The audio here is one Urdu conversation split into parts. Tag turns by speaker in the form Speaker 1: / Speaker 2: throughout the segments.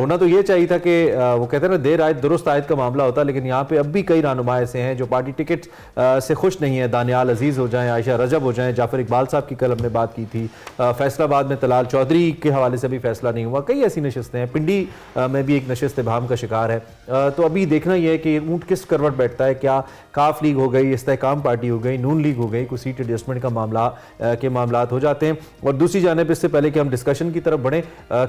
Speaker 1: ہونا تو یہ چاہیے تھا کہ وہ کہتے ہیں نا دیر آیت درست آیت کا معاملہ ہوتا، لیکن یہاں پہ اب بھی کئی رہنما ایسے ہیں جو پارٹی ٹکٹ سے خوش نہیں ہیں. دانیال عزیز ہو جائیں، عائشہ رجب ہو جائیں، جعفر اقبال صاحب کی کل ہم نے بات کی تھی، فیصل آباد میں طلال چودھری کے حوالے سے بھی فیصلہ نہیں ہوا. کئی ایسی نشستیں ہیں، پنڈی میں بھی ایک نشست ابہام کا شکار ہے. تو ابھی دیکھنا یہ ہے کہ اونٹ کس کروٹ بیٹھتا ہے. کیا کاف لیگ ہو گئی، استحکام پارٹی ہو گئی، نون لیگ ہو گئی، کوئی سیٹ ایڈجسٹمنٹ کا معاملات ہو جاتے ہیں. اور دوسری جانب اس سے پہلے کہ ہم ڈسکشن کی طرف بڑھیں،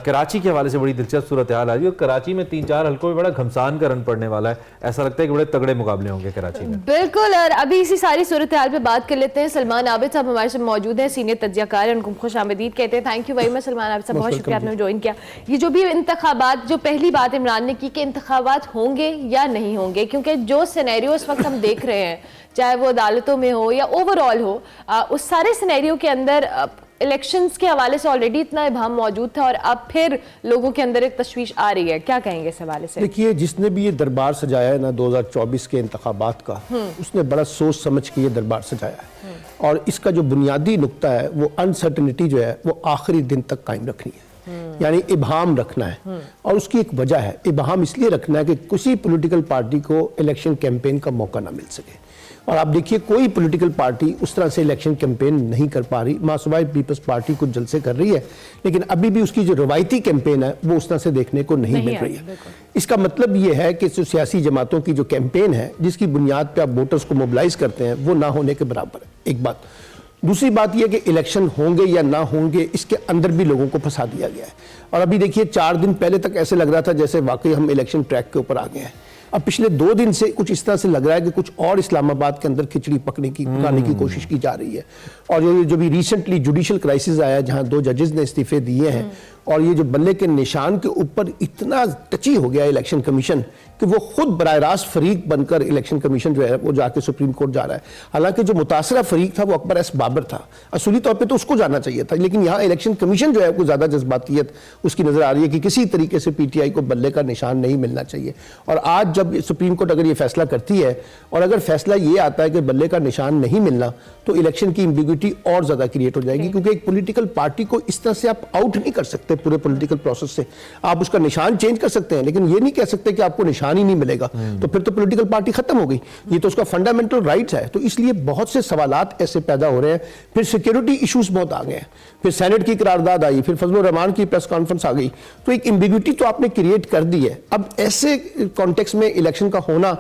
Speaker 1: کراچی کے حوالے سے بڑی دلچسپ صورتحال آ رہی ہے. کراچی میں 3-4 حلقوں میں بڑا گھمسان کا رن پڑنے والا ہے. ایسا لگتا ہے کہ بڑے تگڑے مقابلے ہوں گے کراچی میں.
Speaker 2: بالکل. اور ابھی اسی ساری صورتحال پہ بات کر لیتے ہیں. سلمان عابد صاحب ہمارے ساتھ موجود ہیں، سینئر تجزیہ کار، ان کو خوش آمدید کہتے ہیں. Thank you very much Salman Abid صاحب، بہت شکریہ آپ نے جوائن کیا. یہ جو بھی انتخابات، جو پہلی بات عمران نے کی کہ انتخابات ہوں گے یا نہیں ہوں گے، کیونکہ جو سینیریو اس وقت ہم دیکھ رہے ہیں، چاہے وہ عدالتوں میں ہو یا اوور آل ہو، اس سارے سینیریو کے اندر الیکشنز کے حوالے سے آلریڈی اتنا ابہام موجود تھا اور اب پھر لوگوں کے اندر ایک تشویش آ رہی ہے. کیا کہیں گے اس حوالے سے؟
Speaker 3: دیکھیے، جس نے بھی یہ دربار سجایا ہے نا 2024 کے انتخابات کا، اس نے بڑا سوچ سمجھ کے یہ دربار سجایا ہے. اور اس کا جو بنیادی نقطہ ہے وہ انسرٹنٹی جو ہے وہ آخری دن تک قائم رکھنی ہے. یعنی ابہام رکھنا ہے. اور اس کی ایک وجہ ہے، ابہام اس لیے رکھنا ہے کہ کسی پولیٹیکل پارٹی کو الیکشن کیمپین کا موقع نہ مل سکے. اور آپ دیکھیے کوئی پولیٹیکل پارٹی اس طرح سے الیکشن کیمپین نہیں کر پا رہی. ماسوائے پیپلز پارٹی کچھ جلسے کر رہی ہے، لیکن ابھی بھی اس کی جو روایتی کیمپین ہے وہ اس طرح سے دیکھنے کو نہیں مل رہی ہے. اس کا مطلب یہ ہے کہ سیاسی جماعتوں کی جو کیمپین ہے، جس کی بنیاد پہ آپ ووٹرز کو موبلائز کرتے ہیں، وہ نہ ہونے کے برابر ہے. ایک بات. دوسری بات یہ کہ الیکشن ہوں گے یا نہ ہوں گے، اس کے اندر بھی لوگوں کو پھنسا دیا گیا ہے. اور ابھی دیکھیے 4 دن پہلے تک ایسے لگ رہا تھا جیسے واقعی ہم الیکشن ٹریک کے اوپر آ گئے ہیں. اب پچھلے 2 دن سے کچھ اس طرح سے لگ رہا ہے کہ کچھ اور اسلام آباد کے اندر کھچڑی پکانے کی کوشش کی جا رہی ہے. اور جو بھی ریسنٹلی جوڈیشل کرائسس آیا جہاں 2 ججز نے استعفے دیے ہیں، اور یہ جو بلے کے نشان کے اوپر اتنا ٹچی ہو گیا الیکشن کمیشن کہ وہ خود براہ راست فریق بن کر الیکشن کمیشن جو ہے وہ جا کے سپریم کورٹ جا رہا ہے. حالانکہ جو متاثرہ فریق تھا وہ اکبر ایس بابر تھا، اصولی طور پہ تو اس کو جانا چاہیے تھا، لیکن یہاں الیکشن کمیشن جو ہے وہ زیادہ جذباتیت اس کی نظر آ رہی ہے کہ کسی طریقے سے پی ٹی آئی کو بلے کا نشان نہیں ملنا چاہیے. اور آج جب سپریم کورٹ اگر یہ فیصلہ کرتی ہے، اور اگر فیصلہ یہ آتا ہے کہ بلے کا نشان نہیں ملنا، تو الیکشن کی ایمبیگوٹی اور زیادہ کریٹ ہو جائے گی. کیونکہ ایک پولیٹیکل پارٹی کو اس طرح سے آپ آؤٹ نہیں کر سکتے پورے پولیٹیکل پروسیس سے. آپ اس کا نشان چینج کر سکتے ہیں، لیکن یہ نہیں کہہ سکتے کہ آپ کو نشان ہی نہیں ملے گا، تو پھر تو پولیٹیکل پارٹی ختم ہو گئی. یہ تو اس کا فنڈامنٹل رائٹس ہے. تو اس لیے بہت سے سوالات ایسے پیدا ہو رہے ہیں. پھر سیکیورٹی ایشوز بہت آ گئے ہیں، پھر سینٹ کی قرارداد آئی، پھر فضل الرحمان کی پریس کانفرنس آ گئی. تو ایک ایمبیگوٹی تو آپ نے کریٹ کر دی ہے. اب ایسے کانٹیکس میں الیکشن کا ہونا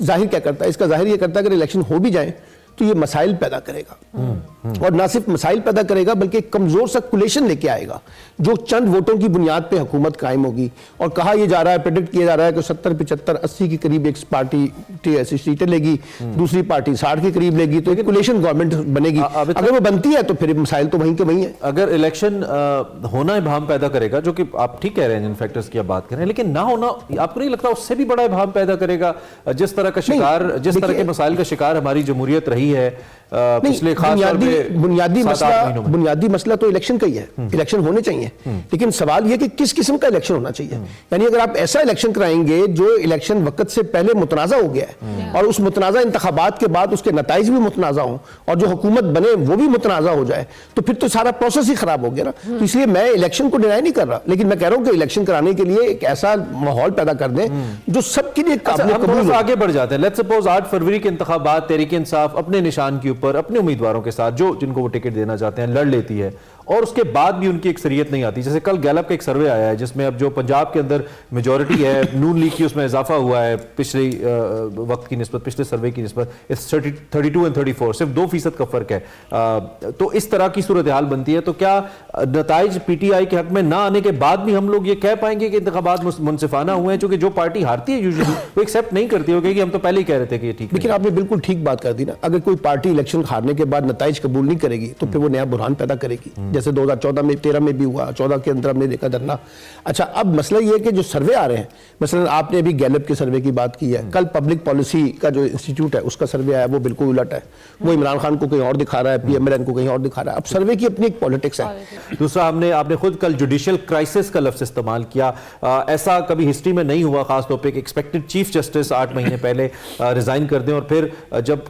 Speaker 3: ظاہر کیا کرتا ہے؟ اس کا ظاہر یہ کرتا ہے اگر الیکشن ہو بھی جائیں تو یہ مسائل پیدا کرے گا. اور نہ صرف مسائل پیدا کرے گا بلکہ ایک کمزور سا کولیشن لے کے آئے گا جو چند ووٹوں کی بنیاد پہ حکومت قائم ہوگی. اور کہا یہ جا رہا ہے، پریڈکٹ کیا جا رہا ہے کہ 70 75 80 کے قریب ایک پارٹی سیٹیں لے گی، دوسری پارٹی 60 کے قریب لے گی. تو ایک کولیشن گورنمنٹ بنے گی. اگر وہ بنتی ہے تو پھر مسائل تو وہیں کے وہیں ہیں.
Speaker 1: اگر الیکشن ہونا ابہام پیدا کرے گا، جو کہ آپ ٹھیک کہہ رہے ہیں جن فیکٹرز کی آپ بات کر رہے ہیں، لیکن نہ ہونا آپ کو نہیں لگتا اس سے بھی بڑا ابہام پیدا کرے گا؟ جس طرح کا شکار، جس طرح کے مسائل کا شکار ہماری جمہوریت رہی ہے پچھلے خاص طور پہ
Speaker 3: بنیادی مسئلہ تو الیکشن کا ہی ہے. الیکشن ہونے چاہیے، لیکن سوال یہ کہ کس قسم کا الیکشن ہونا چاہیے. یعنی اگر آپ ایسا الیکشن کرائیں گے جو الیکشن وقت سے پہلے متنازع ہو گیا ہے، اور اس متنازع انتخابات کے بعد اس کے نتائج بھی متنازع ہوں، اور جو حکومت بنے وہ بھی متنازع ہو جائے، تو پھر تو سارا پروسیس ہی خراب ہو گیا نا. تو اس لیے میں الیکشن کو ڈینائی نہیں کر رہا، لیکن میں کہہ رہا ہوں کہ الیکشن کرانے کے لیے ایک ایسا ماحول پیدا کر دیں جو سب کے لیے قابل قبول ہو.
Speaker 1: آگے بڑھ جاتے ہیں. لیٹس سپوز 8 فروری کے انتخابات تحریک انصاف اپنے نشان کے اوپر اپنے امیدواروں کے ساتھ جن کو وہ ٹکٹ دینا چاہتے ہیں لڑ لیتی ہے، اور اس کے بعد بھی ان کی اکثریت نہیں آتی. جیسے کل گیلپ کا ایک سروے آیا ہے جس میں اب جو پنجاب کے اندر میجورٹی ہے نون لیگ کی، اس میں اضافہ ہوا ہے پچھلے وقت کی نسبت، پچھلے سروے کی نسبت 32 اور 34، صرف 2% کا فرق ہے. تو اس طرح کی صورتحال بنتی ہے. تو کیا نتائج پی ٹی آئی کے حق میں نہ آنے کے بعد بھی ہم لوگ یہ کہہ پائیں گے کہ انتخابات منصفانہ ہوئے ہیں؟ چونکہ جو پارٹی ہارتی ہے یوزلی وہ ایکسیپٹ نہیں کرتی ہوگی کہ ہم تو پہلے ہی کہہ رہے تھے کہ یہ ٹھیک ہے.
Speaker 3: لیکن آپ نے بالکل ٹھیک بات کر دی نا. اگر کوئی پارٹی الیکشن ہارنے کے بعد نتائج قبول نہیں کرے گی تو پھر وہ نیا بحران پیدا کرے گی، جیسے 2014 میں 13 میں بھی ہوا، 14 کے اندر ہم نے دیکھا دھرنا. اچھا، اب مسئلہ یہ ہے کہ جو سروے آ رہے ہیں، مثلا آپ نے ابھی گیلپ کے سروے کی بات کی ہے، کل پبلک پالیسی کا جو انسٹیٹیوٹ ہے اس کا سروے آیا، وہ بالکل الٹ ہے. وہ عمران خان کو کہیں اور دکھا رہا ہے، پی ایم ایل این کو کہیں اور دکھا رہا ہے. اب سروے کی اپنی ایک پولیٹکس ہے.
Speaker 1: دوسرا آپ نے خود کل جوڈیشل کرائسس کا لفظ استعمال کیا. ایسا کبھی ہسٹری میں نہیں ہوا، خاص طور پہ ایکسپیکٹڈ چیف جسٹس 8 مہینے پہلے ریزائن کر دیں. اور پھر جب